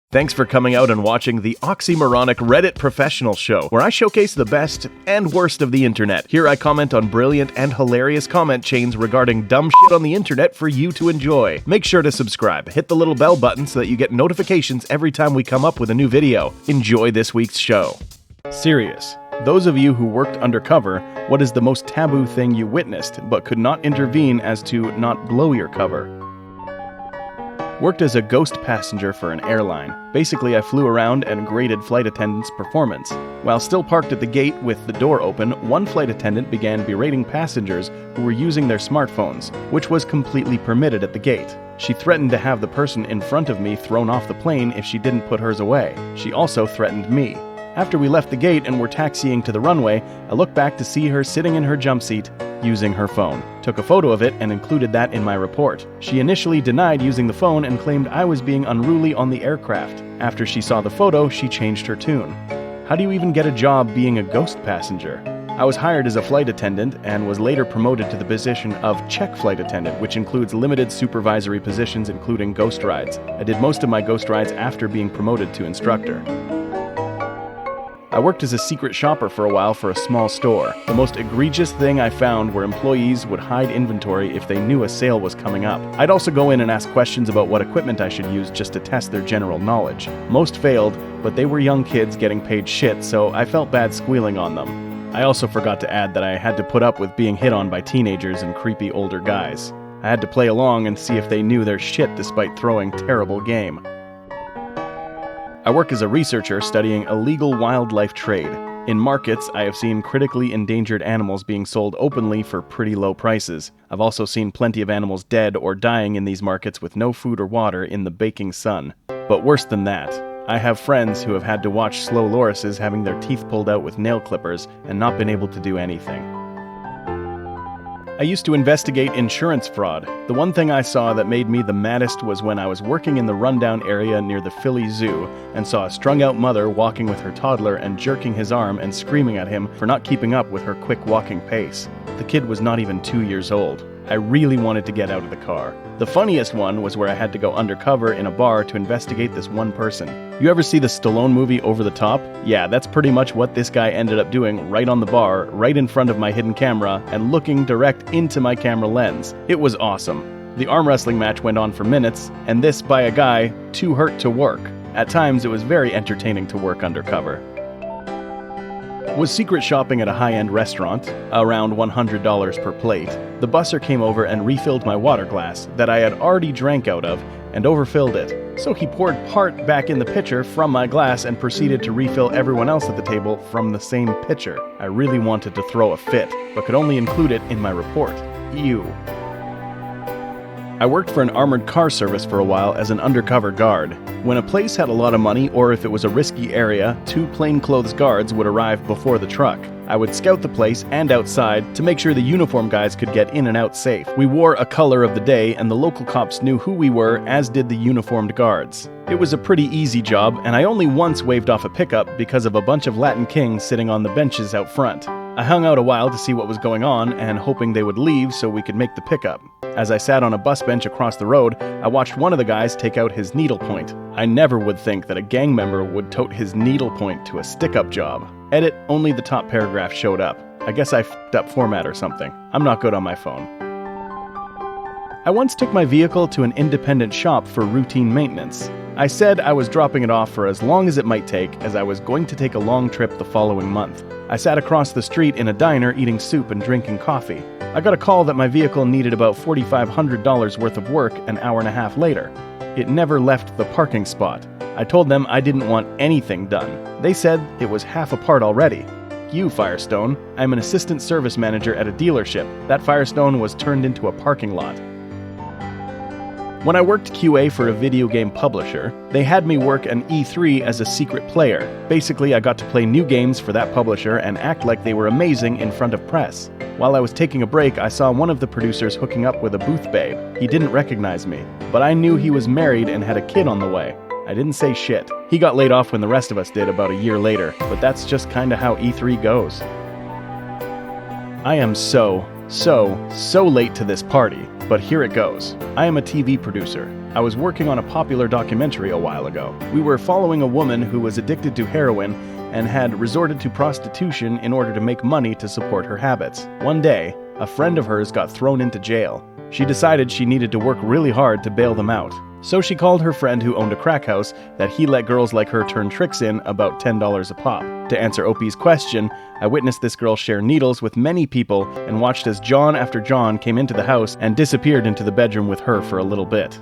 Thanks for coming out and watching the oxymoronic Reddit professional show, where I showcase the best and worst of the internet. Here I comment on brilliant and hilarious comment chains regarding dumb shit on the internet for you to enjoy. Make sure to subscribe, hit the little bell button so that you get notifications every time we come up with a new video. Enjoy this week's show. Serious. Those of you who worked undercover, what is the most taboo thing you witnessed but could not intervene as to not blow your cover? Worked as a ghost passenger for an airline. Basically, I flew around and graded flight attendants' performance. While still parked at the gate with the door open, one flight attendant began berating passengers who were using their smartphones, which was completely permitted at the gate. She threatened to have the person in front of me thrown off the plane if she didn't put hers away. She also threatened me. After we left the gate and were taxiing to the runway, I looked back to see her sitting in her jump seat, using her phone. Took a photo of it and included that in my report. She initially denied using the phone and claimed I was being unruly on the aircraft. After she saw the photo, she changed her tune. How do you even get a job being a ghost passenger? I was hired as a flight attendant and was later promoted to the position of check flight attendant, which includes limited supervisory positions including ghost rides. I did most of my ghost rides after being promoted to instructor. I worked as a secret shopper for a while for a small store. The most egregious thing I found were employees would hide inventory if they knew a sale was coming up. I'd also go in and ask questions about what equipment I should use just to test their general knowledge. Most failed, but they were young kids getting paid shit, so I felt bad squealing on them. I also forgot to add that I had to put up with being hit on by teenagers and creepy older guys. I had to play along and see if they knew their shit despite throwing terrible game. I work as a researcher studying illegal wildlife trade. In markets, I have seen critically endangered animals being sold openly for pretty low prices. I've also seen plenty of animals dead or dying in these markets with no food or water in the baking sun. But worse than that, I have friends who have had to watch slow lorises having their teeth pulled out with nail clippers and not been able to do anything. I used to investigate insurance fraud. The one thing I saw that made me the maddest was when I was working in the rundown area near the Philly Zoo and saw a strung-out mother walking with her toddler and jerking his arm and screaming at him for not keeping up with her quick walking pace. The kid was not even 2 years old. I really wanted to get out of the car. The funniest one was where I had to go undercover in a bar to investigate this one person. You ever see the Stallone movie Over the Top? Yeah, that's pretty much what this guy ended up doing right on the bar, right in front of my hidden camera, and looking direct into my camera lens. It was awesome. The arm wrestling match went on for minutes, and this by a guy too hurt to work. At times, it was very entertaining to work undercover. Was secret shopping at a high-end restaurant, around $100 per plate. The busser came over and refilled my water glass that I had already drank out of and overfilled it. So he poured part back in the pitcher from my glass and proceeded to refill everyone else at the table from the same pitcher. I really wanted to throw a fit, but could only include it in my report. Ew. I worked for an armored car service for a while as an undercover guard. When a place had a lot of money or if it was a risky area, 2 plainclothes guards would arrive before the truck. I would scout the place and outside to make sure the uniform guys could get in and out safe. We wore a color of the day and the local cops knew who we were, as did the uniformed guards. It was a pretty easy job, and I only once waved off a pickup because of a bunch of Latin kings sitting on the benches out front. I hung out a while to see what was going on and hoping they would leave so we could make the pickup. As I sat on a bus bench across the road, I watched one of the guys take out his needlepoint. I never would think that a gang member would tote his needlepoint to a stick-up job. Edit, only the top paragraph showed up. I guess I f***ed up format or something. I'm not good on my phone. I once took my vehicle to an independent shop for routine maintenance. I said I was dropping it off for as long as it might take, as I was going to take a long trip the following month. I sat across the street in a diner eating soup and drinking coffee. I got a call that my vehicle needed about $4,500 worth of work an hour and a half later. It never left the parking spot. I told them I didn't want anything done. They said it was half apart already. You, Firestone. I'm an assistant service manager at a dealership. That Firestone was turned into a parking lot. When I worked QA for a video game publisher, they had me work an E3 as a secret player. Basically, I got to play new games for that publisher and act like they were amazing in front of press. While I was taking a break, I saw one of the producers hooking up with a booth babe. He didn't recognize me, but I knew he was married and had a kid on the way. I didn't say shit. He got laid off when the rest of us did about a year later, but that's just kinda how E3 goes. I am so So late to this party, but here it goes. I am a TV producer. I was working on a popular documentary a while ago. We were following a woman who was addicted to heroin and had resorted to prostitution in order to make money to support her habits. One day, a friend of hers got thrown into jail. She decided she needed to work really hard to bail them out. So she called her friend who owned a crack house that he let girls like her turn tricks in about $10 a pop. To answer Opie's question, I witnessed this girl share needles with many people and watched as John after John came into the house and disappeared into the bedroom with her for a little bit.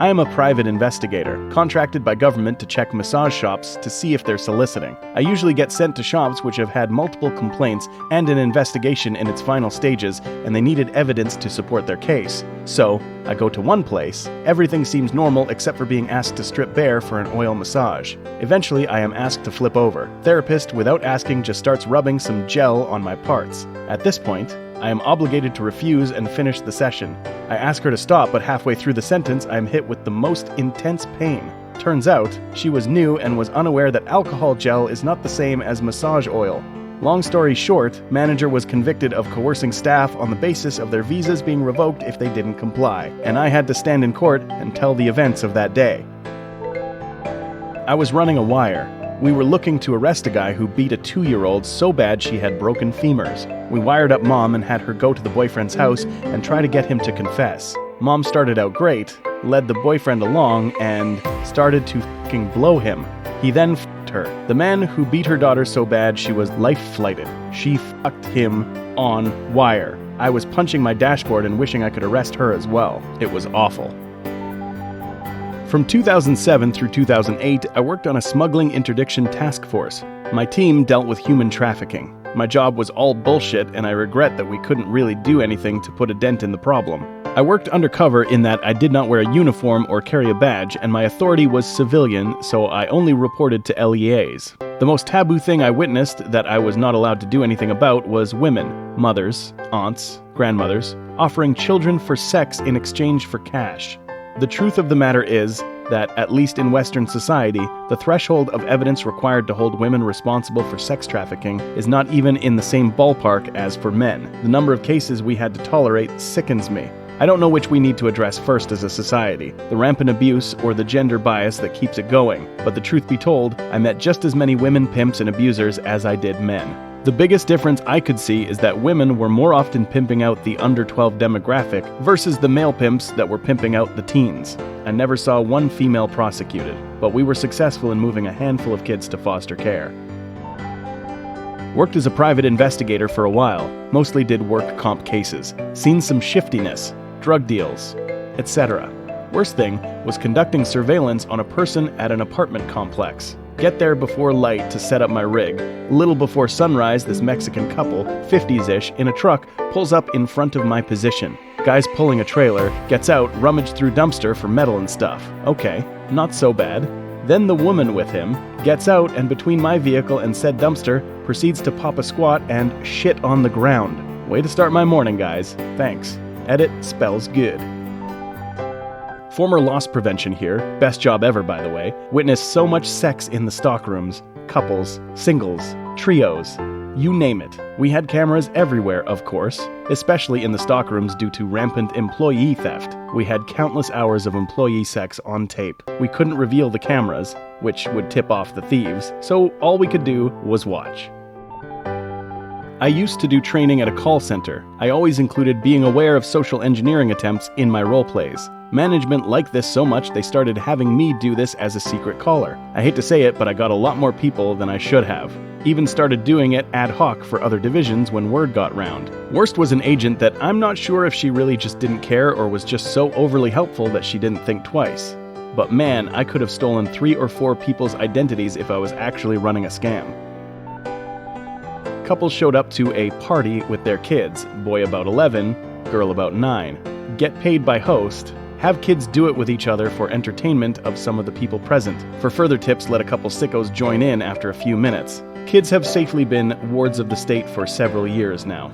I am a private investigator, contracted by government to check massage shops to see if they're soliciting. I usually get sent to shops which have had multiple complaints and an investigation in its final stages, and they needed evidence to support their case. So, I go to one place, everything seems normal except for being asked to strip bare for an oil massage. Eventually, I am asked to flip over. Therapist, without asking, just starts rubbing some gel on my parts. At this point, I am obligated to refuse and finish the session. I ask her to stop, but halfway through the sentence, I am hit with the most intense pain. Turns out, she was new and was unaware that alcohol gel is not the same as massage oil. Long story short, manager was convicted of coercing staff on the basis of their visas being revoked if they didn't comply, and I had to stand in court and tell the events of that day. I was running a wire. We were looking to arrest a guy who beat a 2-year-old so bad she had broken femurs. We wired up Mom and had her go to the boyfriend's house and try to get him to confess. Mom started out great, led the boyfriend along, and started to fucking blow him. He then fucked her. The man who beat her daughter so bad she was life-flighted. She fucked him on wire. I was punching my dashboard and wishing I could arrest her as well. It was awful. From 2007 through 2008, I worked on a smuggling interdiction task force. My team dealt with human trafficking. My job was all bullshit, and I regret that we couldn't really do anything to put a dent in the problem. I worked undercover in that I did not wear a uniform or carry a badge, and my authority was civilian, so I only reported to LEAs. The most taboo thing I witnessed that I was not allowed to do anything about was women, mothers, aunts, grandmothers, offering children for sex in exchange for cash. The truth of the matter is that, at least in Western society, the threshold of evidence required to hold women responsible for sex trafficking is not even in the same ballpark as for men. The number of cases we had to tolerate sickens me. I don't know which we need to address first as a society, the rampant abuse or the gender bias that keeps it going, but the truth be told, I met just as many women pimps and abusers as I did men. The biggest difference I could see is that women were more often pimping out the under 12 demographic versus the male pimps that were pimping out the teens. I never saw one female prosecuted, but we were successful in moving a handful of kids to foster care. Worked as a private investigator for a while, mostly did work comp cases, seen some shiftiness, drug deals, etc. Worst thing was conducting surveillance on a person at an apartment complex. Get there before light to set up my rig. A little before sunrise, this Mexican couple, 50s-ish, in a truck, pulls up in front of my position. Guy's pulling a trailer, gets out, rummaged through dumpster for metal and stuff. Okay, not so bad. Then the woman with him gets out and between my vehicle and said dumpster, proceeds to pop a squat and shit on the ground. Way to start my morning, guys. Thanks. Edit spells good. Former loss prevention here, best job ever by the way, witnessed so much sex in the stockrooms, couples, singles, trios, you name it. We had cameras everywhere, of course, especially in the stockrooms due to rampant employee theft. We had countless hours of employee sex on tape. We couldn't reveal the cameras, which would tip off the thieves, so all we could do was watch. I used to do training at a call center. I always included being aware of social engineering attempts in my role plays. Management liked this so much they started having me do this as a secret caller. I hate to say it, but I got a lot more people than I should have. Even started doing it ad hoc for other divisions when word got round. Worst was an agent that I'm not sure if she really just didn't care or was just so overly helpful that she didn't think twice. But man, I could have stolen 3 or 4 people's identities if I was actually running a scam. Couple showed up to a party with their kids, boy about 11, girl about 9. Get paid by host, have kids do it with each other for entertainment of some of the people present. For further tips, let a couple sickos join in after a few minutes. Kids have safely been wards of the state for several years now.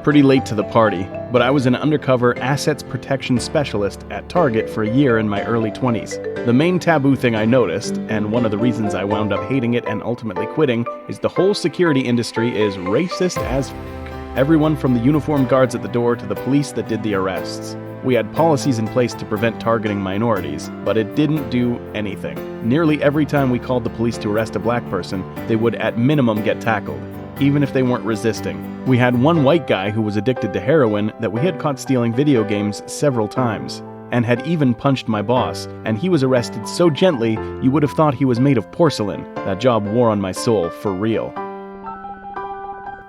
Pretty late to the party. but I was an undercover assets protection specialist at Target for a year in my early 20s. The main taboo thing I noticed, and one of the reasons I wound up hating it and ultimately quitting, is the whole security industry is racist as f***. Everyone from the uniformed guards at the door to the police that did the arrests. We had policies in place to prevent targeting minorities, but it didn't do anything. Nearly every time we called the police to arrest a black person, they would at minimum get tackled, even if they weren't resisting. We had one white guy who was addicted to heroin that we had caught stealing video games several times, and had even punched my boss, and he was arrested so gently you would have thought he was made of porcelain. That job wore on my soul, for real.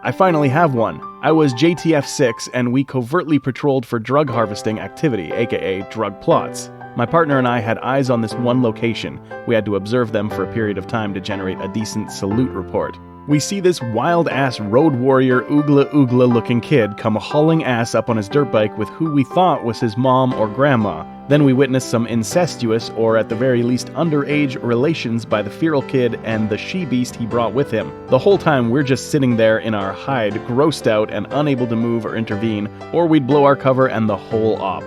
I finally have one. I was JTF-6 and we covertly patrolled for drug harvesting activity, aka drug plots. My partner and I had eyes on this one location. We had to observe them for a period of time to generate a decent salute report. We see this wild-ass road warrior oogla looking kid come hauling ass up on his dirt bike with who we thought was his mom or grandma. Then we witness some incestuous, or at the very least underage, relations by the feral kid and the she-beast he brought with him. The whole time we're just sitting there in our hide, grossed out and unable to move or intervene, or we'd blow our cover and the whole op.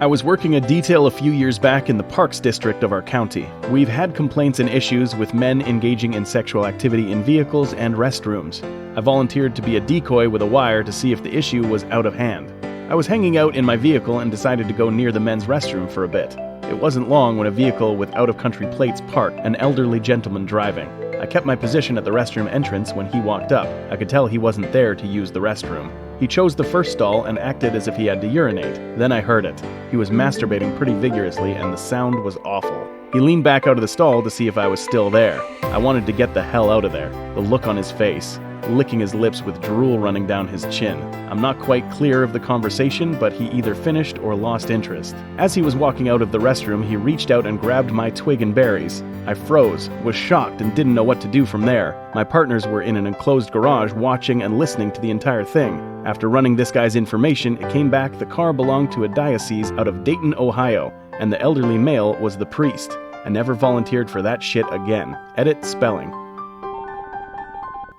I was working a detail a few years back in the Parks District of our county. We've had complaints and issues with men engaging in sexual activity in vehicles and restrooms. I volunteered to be a decoy with a wire to see if the issue was out of hand. I was hanging out in my vehicle and decided to go near the men's restroom for a bit. It wasn't long when a vehicle with out-of-country plates parked, an elderly gentleman driving. I kept my position at the restroom entrance when he walked up. I could tell he wasn't there to use the restroom. He chose the first stall and acted as if he had to urinate. Then I heard it. He was masturbating pretty vigorously and the sound was awful. He leaned back out of the stall to see if I was still there. I wanted to get the hell out of there. The look on his face, licking his lips with drool running down his chin. I'm not quite clear of the conversation, but he either finished or lost interest. As he was walking out of the restroom, he reached out and grabbed my twig and berries. I froze, was shocked, and didn't know what to do from there. My partners were in an enclosed garage watching and listening to the entire thing. After running this guy's information, it came back the car belonged to a diocese out of Dayton, Ohio, and the elderly male was the priest. I never volunteered for that shit again. Edit spelling.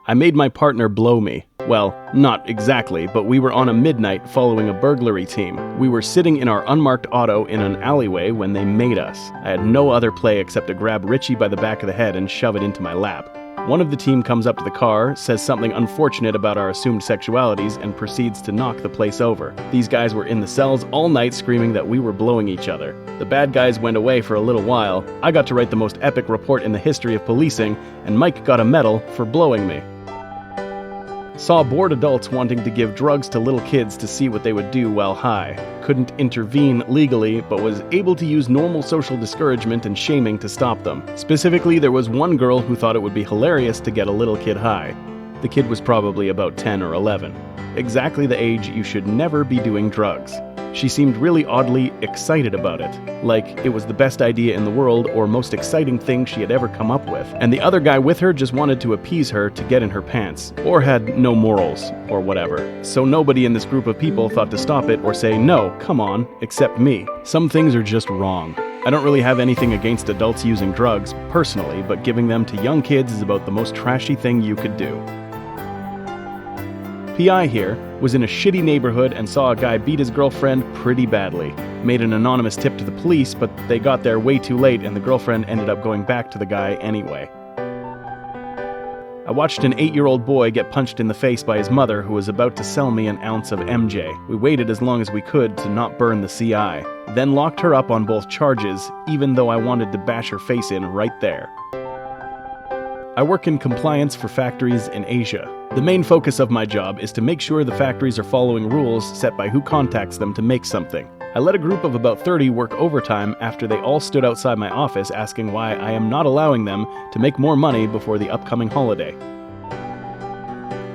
I made my partner blow me. Well, not exactly, but we were on a midnight following a burglary team. We were sitting in our unmarked auto in an alleyway when they made us. I had no other play except to grab Richie by the back of the head and shove it into my lap. One of the team comes up to the car, says something unfortunate about our assumed sexualities, and proceeds to knock the place over. These guys were in the cells all night screaming that we were blowing each other. The bad guys went away for a little while. I got to write the most epic report in the history of policing, and Mike got a medal for blowing me. Saw bored adults wanting to give drugs to little kids to see what they would do while high. Couldn't intervene legally, but was able to use normal social discouragement and shaming to stop them. Specifically, there was one girl who thought it would be hilarious to get a little kid high. The kid was probably about 10 or 11. Exactly the age you should never be doing drugs. She seemed really oddly excited about it, like it was the best idea in the world or most exciting thing she had ever come up with. And the other guy with her just wanted to appease her to get in her pants, or had no morals, or whatever. So nobody in this group of people thought to stop it or say, no, come on, except me. Some things are just wrong. I don't really have anything against adults using drugs, personally, but giving them to young kids is about the most trashy thing you could do. PI here was in a shitty neighborhood and saw a guy beat his girlfriend pretty badly. Made an anonymous tip to the police, but they got there way too late and the girlfriend ended up going back to the guy anyway. I watched an 8-year-old boy get punched in the face by his mother who was about to sell me an ounce of MJ. We waited as long as we could to not burn the CI, then locked her up on both charges, even though I wanted to bash her face in right there. I work in compliance for factories in Asia. The main focus of my job is to make sure the factories are following rules set by who contacts them to make something. I let a group of about 30 work overtime after they all stood outside my office asking why I am not allowing them to make more money before the upcoming holiday.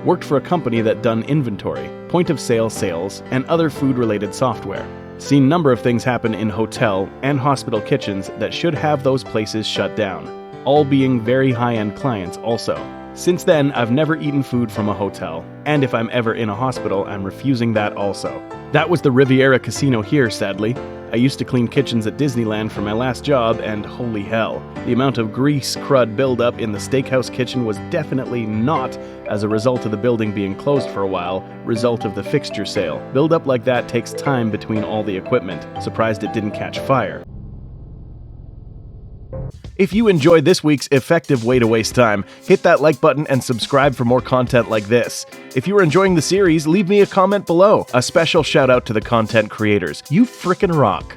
Worked for a company that done inventory, point-of-sale sales, and other food-related software. Seen a number of things happen in hotel and hospital kitchens that should have those places shut down. All being very high-end clients also. Since then, I've never eaten food from a hotel, and if I'm ever in a hospital, I'm refusing that also. That was the Riviera Casino here, sadly. I used to clean kitchens at Disneyland for my last job, and holy hell, the amount of grease crud buildup in the steakhouse kitchen was definitely not as a result of the building being closed for a while, result of the fixture sale. Buildup like that takes time between all the equipment. Surprised it didn't catch fire. If you enjoyed this week's effective way to waste time, hit that like button and subscribe for more content like this. If you are enjoying the series, leave me a comment below. A special shout out to the content creators. You frickin' rock.